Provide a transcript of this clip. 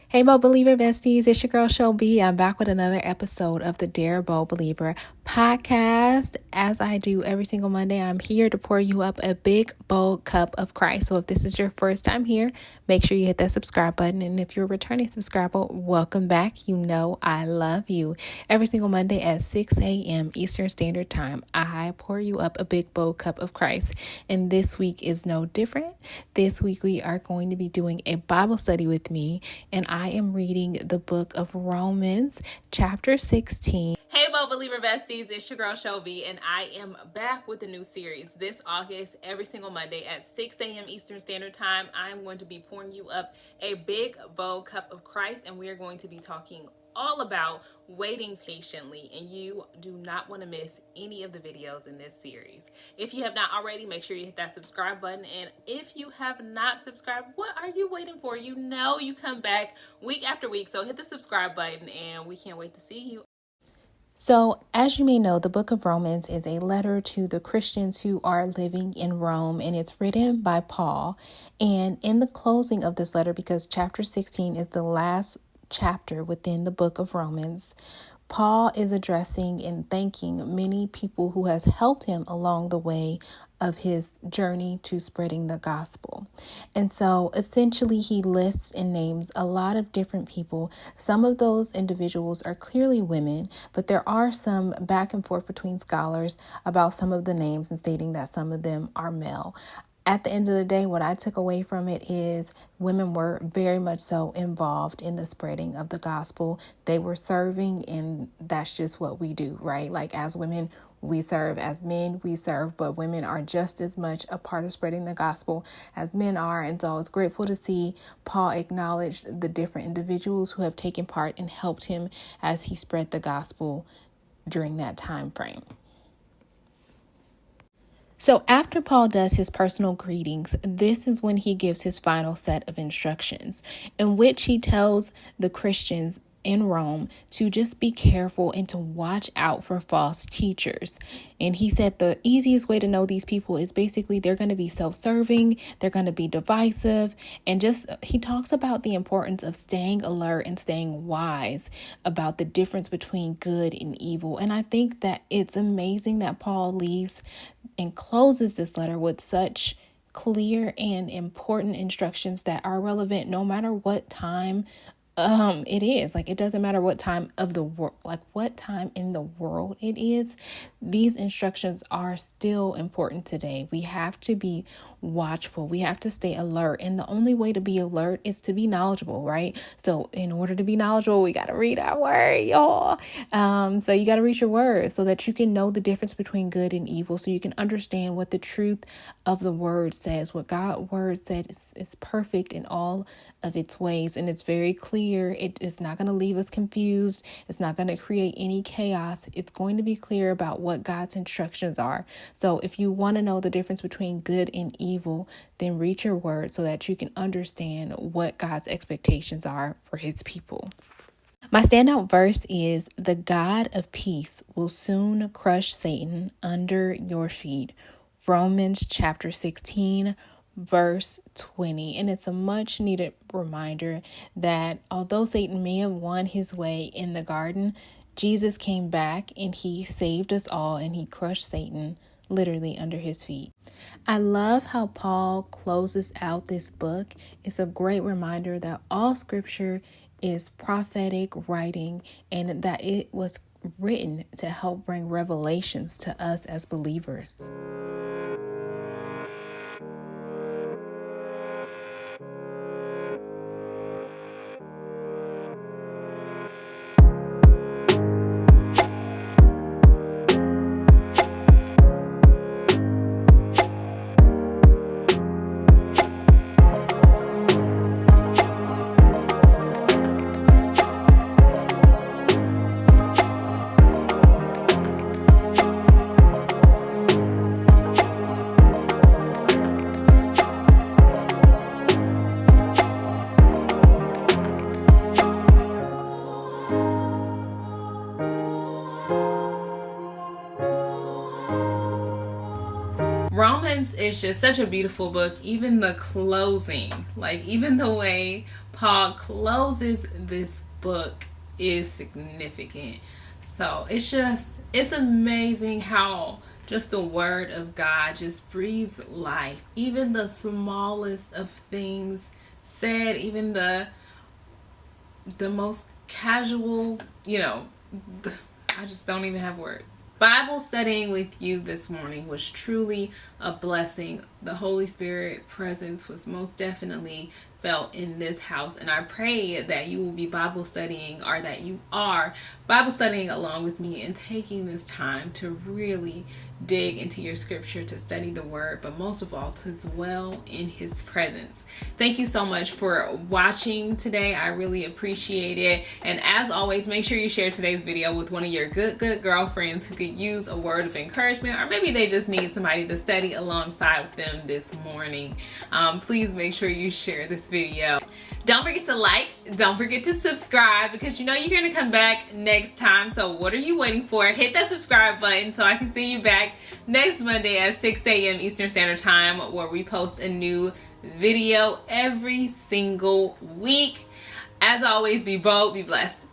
Hey, Bold Believer besties, it's your girl Chellbee. I'm back with another episode of the Dare Bold Believer podcast. As I do every single Monday, I'm here to pour you up a big, bold cup of Christ. So if this is your first time here, make sure you hit that subscribe button. And if you're a returning subscriber, welcome back. You know I love you. Every single Monday at 6 a.m. Eastern Standard Time, I pour you up a big, bold cup of Christ. And this week is no different. This week we are going to be doing a Bible study with me, and I am reading the book of Romans, chapter 16. Hey, Bold Believer besties, it's your girl Chellbee, and I am back with a new series this August, every single Monday at 6 a.m. Eastern Standard Time. I'm going to be pouring you up a big, bold cup of Christ, and we are going to be talking all about waiting patiently, and you do not want to miss any of the videos in this series. If you have not already, make sure you hit that subscribe button, and if you have not subscribed, what are you waiting for? You know you come back week after week, so hit the subscribe button, and we can't wait to see you. So, as you may know, the book of Romans is a letter to the Christians who are living in Rome, and it's written by Paul. And in the closing of this letter, because chapter 16 is the last chapter within the book of Romans, Paul is addressing and thanking many people who has helped him along the way of his journey to spreading the gospel. And so essentially he lists and names a lot of different people. Some of those individuals are clearly women, but there are some back and forth between scholars about some of the names and stating that some of them are male. At the end of the day, what I took away from it is women were very much so involved in the spreading of the gospel. They were serving, and that's just what we do, right? Like as women, we serve. As men, we serve, but women are just as much a part of spreading the gospel as men are. And so I was grateful to see Paul acknowledge the different individuals who have taken part and helped him as he spread the gospel during that time frame. So after Paul does his personal greetings, this is when he gives his final set of instructions, in which he tells the Christians in Rome to just be careful and to watch out for false teachers. And he said the easiest way to know these people is basically they're going to be self-serving, they're going to be divisive, and just he talks about the importance of staying alert and staying wise about the difference between good and evil. And I think that it's amazing that Paul leaves and closes this letter with such clear and important instructions that are relevant no matter what time it is. Like, it doesn't matter what time of the world, like what time in the world it is. These instructions are still important today. We have to be watchful. We have to stay alert. And the only way to be alert is to be knowledgeable, right? So in order to be knowledgeable, we got to read our word, y'all. So you got to read your word so that you can know the difference between good and evil. So you can understand what the truth of the word says, what God's word said is perfect in all of its ways. And it's very clear. It is not going to leave us confused. It's not going to create any chaos. It's going to be clear about what God's instructions are. So if you want to know the difference between good and evil, then read your word so that you can understand what God's expectations are for his people. My standout verse is, "The God of peace will soon crush Satan under your feet." Romans chapter 16, verse 20. And it's a much needed reminder that although Satan may have won his way in the garden, Jesus came back and he saved us all, and he crushed Satan literally under his feet. I love how Paul closes out this book. It's a great reminder that all scripture is prophetic writing, and that it was written to help bring revelations to us as believers. Romans is just such a beautiful book. Even the closing, like even the way Paul closes this book is significant. So it's amazing how just the word of God just breathes life. Even the smallest of things said, even the most casual, I just don't even have words. Bible studying with you this morning was truly a blessing. The Holy Spirit presence was most definitely felt in this house, and I pray that you will be Bible studying, or that you are Bible studying along with me and taking this time to really dig into your scripture, to study the word, but most of all to dwell in his presence. Thank you so much for watching today. I really appreciate it. And as always, make sure you share today's video with one of your good girlfriends who could use a word of encouragement, or maybe they just need somebody to study alongside with them this morning. Please make sure you share this video. Don't forget to like, don't forget to subscribe, because you're going to come back next time. So what are you waiting for? Hit that subscribe button so I can see you back next Monday at 6 a.m. Eastern Standard Time, where we post a new video every single week. As always, be bold, be blessed.